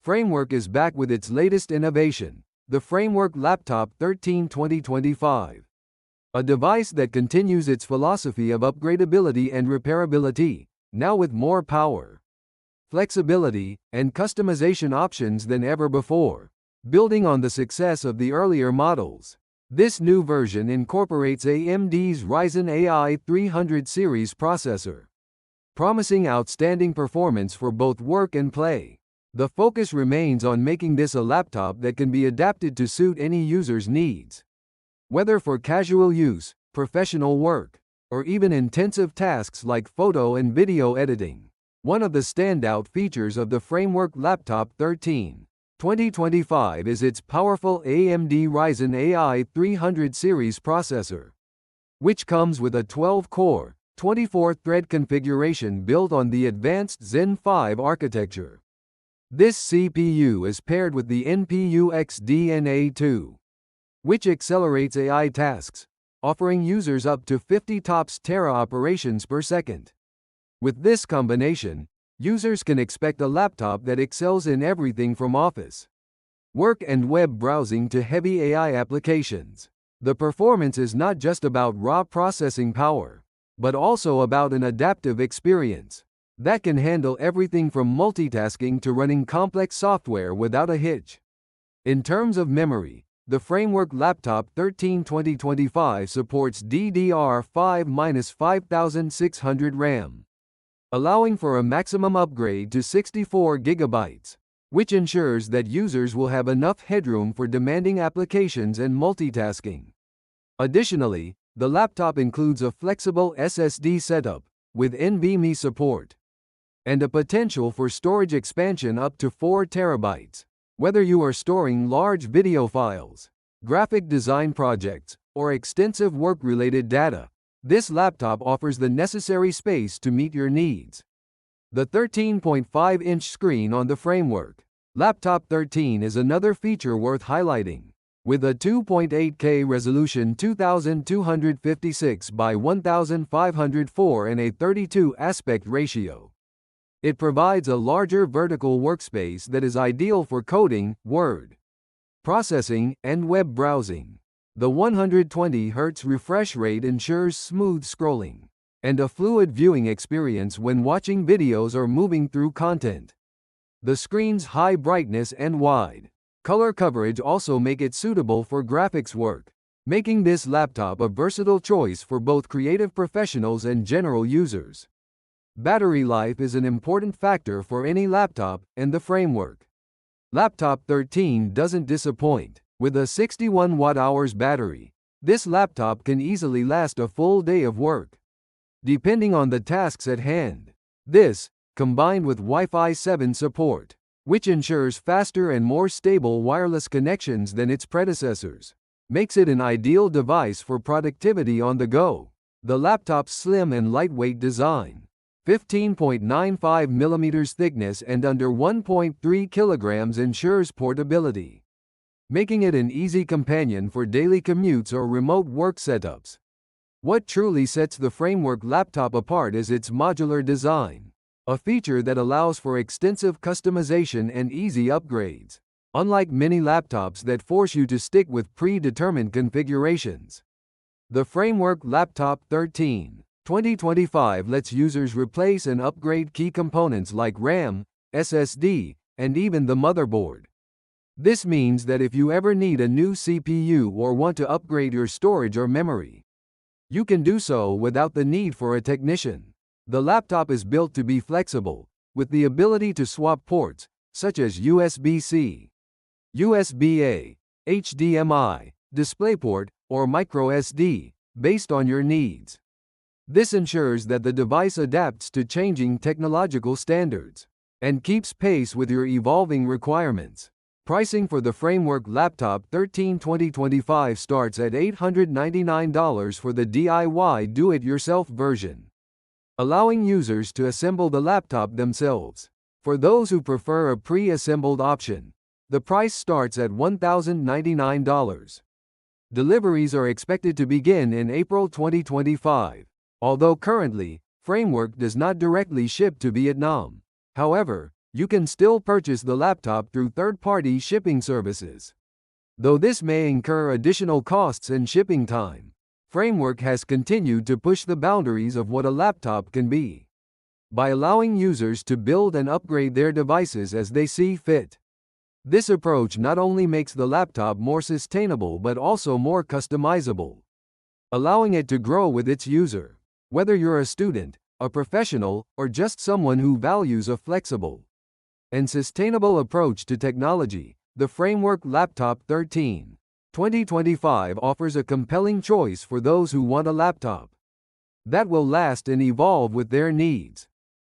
Framework is back with its latest innovation, the Framework Laptop 13 2025. A device that continues its philosophy of upgradability and repairability, now with more power, flexibility, and customization options than ever before. Building on the success of the earlier models, this new version incorporates AMD's Ryzen AI 300 series processor, promising outstanding performance for both work and play. The focus remains on making this a laptop that can be adapted to suit any user's needs. Whether for casual use, professional work, or even intensive tasks like photo and video editing. One of the standout features of the Framework Laptop 13 2025 is its powerful AMD Ryzen AI 300 series processor, which comes with a 12-core, 24-thread configuration built on the advanced Zen 5 architecture. This CPU is paired with the NPU XDNA2, which accelerates AI tasks, offering users up to 50 TOPS tera operations per second. With this combination, users can expect a laptop that excels in everything from office, work and web browsing to heavy AI applications. The performance is not just about raw processing power, but also about an adaptive experience that can handle everything from multitasking to running complex software without a hitch. In terms of memory, the Framework Laptop 13 2025 supports DDR5-5600 RAM, allowing for a maximum upgrade to 64 GB, which ensures that users will have enough headroom for demanding applications and multitasking. Additionally, the laptop includes a flexible SSD setup with NVMe support and a potential for storage expansion up to 4 TB. Whether you are storing large video files, graphic design projects, or extensive work-related data, this laptop offers the necessary space to meet your needs. The 13.5-inch screen on the Framework Laptop 13 is another feature worth highlighting. With a 2.8K resolution 2256 by 1504 and a 32 aspect ratio, it provides a larger vertical workspace that is ideal for coding, word processing, and web browsing. The 120 Hz refresh rate ensures smooth scrolling and a fluid viewing experience when watching videos or moving through content. The screen's high brightness and wide color coverage also make it suitable for graphics work, making this laptop a versatile choice for both creative professionals and general users. Battery life is an important factor for any laptop, and the Framework Laptop 13 doesn't disappoint. With a 61 watt-hours battery, this laptop can easily last a full day of work, depending on the tasks at hand. This, combined with Wi-Fi 7 support, which ensures faster and more stable wireless connections than its predecessors, makes it an ideal device for productivity on the go. The laptop's slim and lightweight design, 15.95 mm thickness and under 1.3 kilograms ensures portability, making it an easy companion for daily commutes or remote work setups. What truly sets the Framework laptop apart is its modular design, a feature that allows for extensive customization and easy upgrades, unlike many laptops that force you to stick with predetermined configurations. The Framework Laptop 13 2025 lets users replace and upgrade key components like RAM, SSD, and even the motherboard. This means that if you ever need a new CPU or want to upgrade your storage or memory, you can do so without the need for a technician. The laptop is built to be flexible, with the ability to swap ports, such as USB-C, USB-A, HDMI, DisplayPort, or microSD, based on your needs. This ensures that the device adapts to changing technological standards and keeps pace with your evolving requirements. Pricing for the Framework Laptop 13 2025 starts at $899 for the DIY do-it-yourself version, allowing users to assemble the laptop themselves. For those who prefer a pre-assembled option, the price starts at $1,099. Deliveries are expected to begin in April 2025. Although currently, Framework does not directly ship to Vietnam. However, you can still purchase the laptop through third-party shipping services. Though this may incur additional costs and shipping time, Framework has continued to push the boundaries of what a laptop can be, by allowing users to build and upgrade their devices as they see fit. This approach not only makes the laptop more sustainable but also more customizable, allowing it to grow with its user. Whether you're a student, a professional, or just someone who values a flexible and sustainable approach to technology, the Framework Laptop 13 2025 offers a compelling choice for those who want a laptop that will last and evolve with their needs.